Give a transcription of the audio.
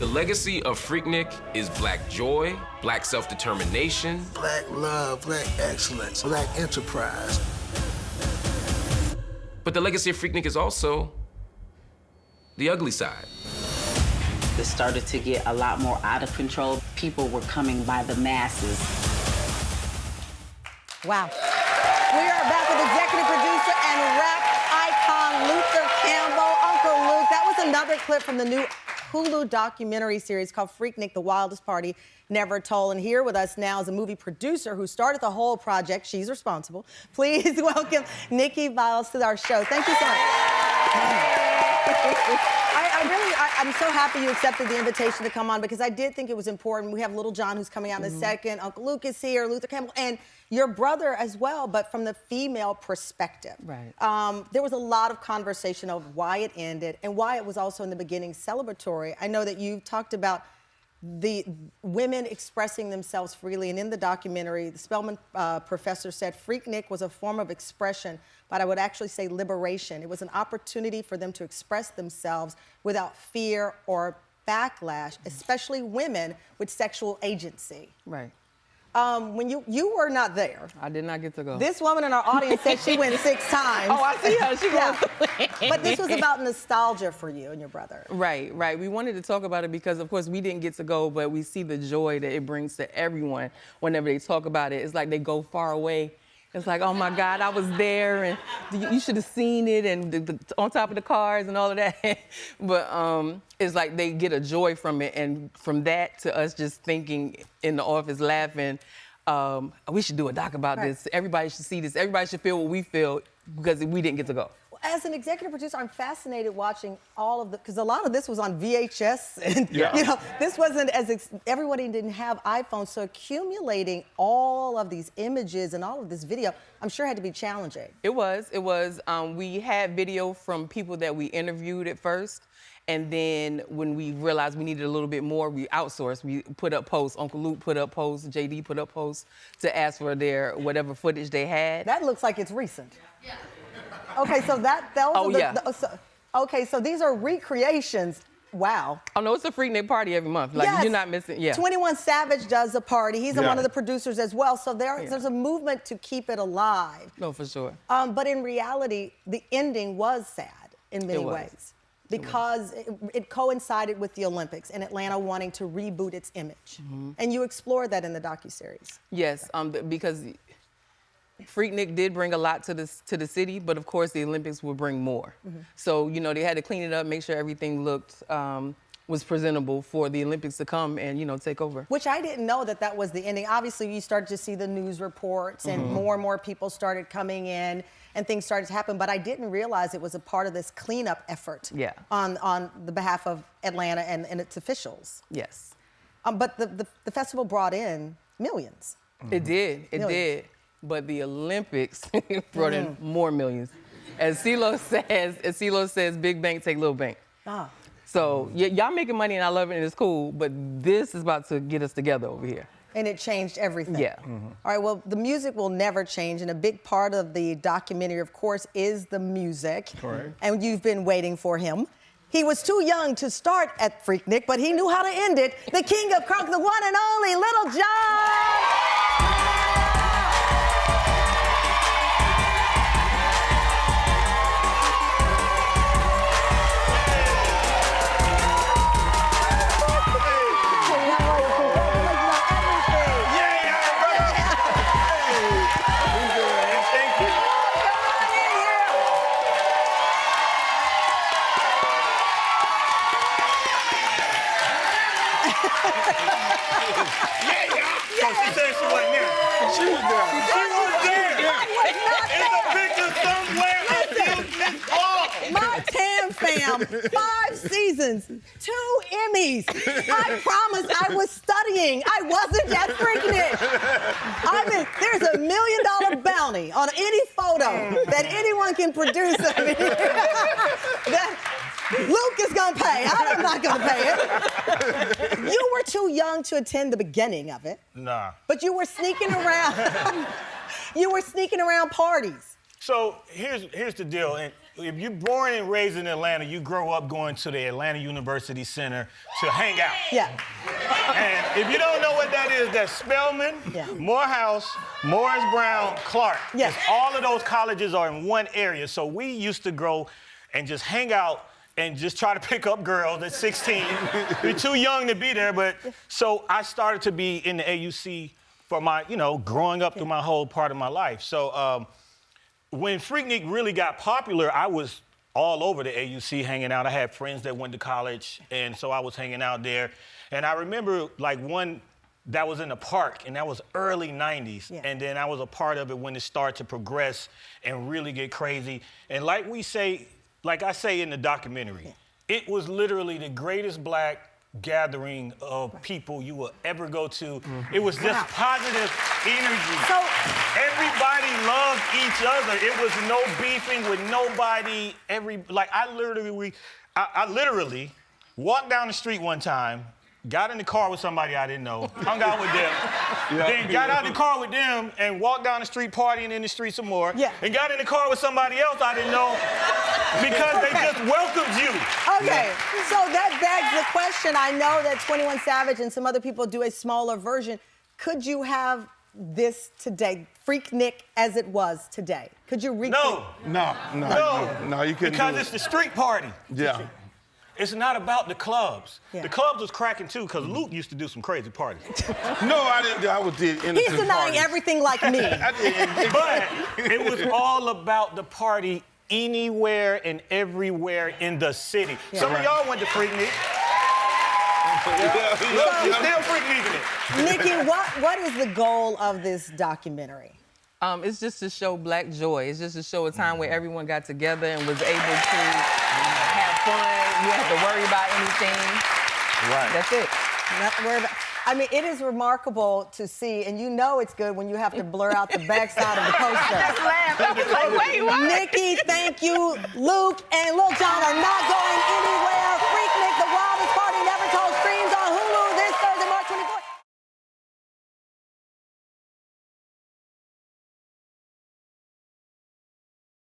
The legacy of Freaknik is black joy, black self-determination, black love, black excellence, black enterprise. But the legacy of Freaknik is also the ugly side. It started to get a lot more out of control. People were coming by the masses. Wow. We are back with executive producer and rap icon Luther Campbell. Uncle Luke, that was another clip from the new Hulu documentary series called Freaknik, The Wildest Party Never Told. And here with us now is a movie producer who started the whole project. She's responsible. Please welcome Nikki Viles to our show. Thank you so much. I'm so happy you accepted the invitation to come on because I did think it was important. We have Lil Jon who's coming out in a second. Uncle Luke is here, Luther Campbell, and your brother as well, but from the female perspective. Right. There was a lot of conversation of why it ended and why it was also in the beginning celebratory. I know that you talked about the women expressing themselves freely, and in the documentary, the Spelman professor said Freaknik was a form of expression, but I would actually say liberation. It was an opportunity for them to express themselves without fear or backlash, especially women with sexual agency. Right. When you were not there. I did not get to go. This woman in our audience said she went 6 times. Oh, I see her. She yeah. But this was about nostalgia for you and your brother. Right, right. We wanted to talk about it because, of course, we didn't get to go, but we see the joy that it brings to everyone whenever they talk about it. It's like they go far away. It's like, oh, my God, I was there, and you should have seen it, and on top of the cars and all of that. But it's like they get a joy from it, and from that to us just thinking in the office, laughing, we should do a doc about this. Everybody should see this. Everybody should feel what we feel because we didn't get to go. As an executive producer, I'm fascinated watching all of the, because a lot of this was on VHS, and you know, this wasn't everybody didn't have iPhones, so accumulating all of these images and all of this video, I'm sure had to be challenging. It was. We had video from people that we interviewed at first, and then when we realized we needed a little bit more, we outsourced. We put up posts. Uncle Luke put up posts. JD put up posts to ask for their whatever footage they had. That looks like it's recent. Yeah. Okay, so okay, so these are recreations. Wow. Oh, no, it's a Freaknik party every month. Like, yes. You're not missing, 21 Savage does a party. He's one of the producers as well. So there's a movement to keep it alive. No, for sure. But in reality, the ending was sad in many ways because it coincided with the Olympics and Atlanta wanting to reboot its image. And you explore that in the docuseries. Yes, because Freaknik did bring a lot to the city, but of course the Olympics will bring more. So, you know, they had to clean it up, make sure everything looked, was presentable for the Olympics to come and, you know, take over. Which I didn't know that was the ending. Obviously, you started to see the news reports and more and more people started coming in and things started to happen, but I didn't realize it was a part of this cleanup effort on the behalf of Atlanta and its officials. Yes. But the festival brought in millions. It did, it did. But the Olympics brought in more millions. As CeeLo says, big bank take little bank. So y'all making money and I love it and it's cool, but this is about to get us together over here. And it changed everything. Yeah. All right, well, the music will never change, and a big part of the documentary, of course, is the music. Correct. And you've been waiting for him. He was too young to start at Freaknik, but he knew how to end it. The king of crunk, the one and only Lil Jon! She said she wasn't there. She was there. She was there. It's a picture somewhere of you, Miss Paul. My Tam fam, 5 seasons, 2 Emmys. I promise I was studying. I wasn't at Freaknik. I mean, there's $1 million bounty on any photo that anyone can produce of me. That Luke is gonna pay. I'm not gonna pay it. You were too young to attend the beginning of it. Nah. But you were sneaking around. You were sneaking around parties. So here's the deal, and if you're born and raised in Atlanta, you grow up going to the Atlanta University Center to hang out. Yeah. And if you don't know what that is, that's Spelman, Morehouse, Morris Brown, Clark. Yes. All of those colleges are in one area. So we used to go and just hang out and just try to pick up girls at 16. We're too young to be there, but so I started to be in the AUC for my, growing up through my whole part of my life. So when Freaknik really got popular, I was all over the AUC hanging out. I had friends that went to college, and so I was hanging out there. And I remember one that was in the park, and that was early 90s. Yeah. And then I was a part of it when it started to progress and really get crazy. And like I say in the documentary, it was literally the greatest black gathering of people you will ever go to. It was just positive energy. So everybody loved each other. It was no beefing with nobody. I literally walked down the street one time, got in the car with somebody I didn't know, hung out with them, then got out in the car with them and walked down the street partying in the street some more, and got in the car with somebody else I didn't know because they just welcomed you. Okay, so that begs the question. I know that 21 Savage and some other people do a smaller version. Could you have this today, Freaknik as it was today? Could you recreate? No, you couldn't. Because it's the street party. Yeah. It's not about the clubs. Yeah. The clubs was cracking too, because Luke used to do some crazy parties. No, I didn't. I did innocent He's denying parties. everything like me. But it was all about the party anywhere and everywhere in the city. Yeah. Some of y'all went to Freaknik. You're still Freakniking it. Nikki, what is the goal of this documentary? It's just to show black joy. It's just to show a time where everyone got together and was able to have fun. You don't have to worry about anything. Right. That's it. Not worry about. I mean, it is remarkable to see, and it's good when you have to blur out the backside of the poster. I just laughed. I was like, wait, what? Nikki, thank you. Luke and Lil Jon are not going anywhere.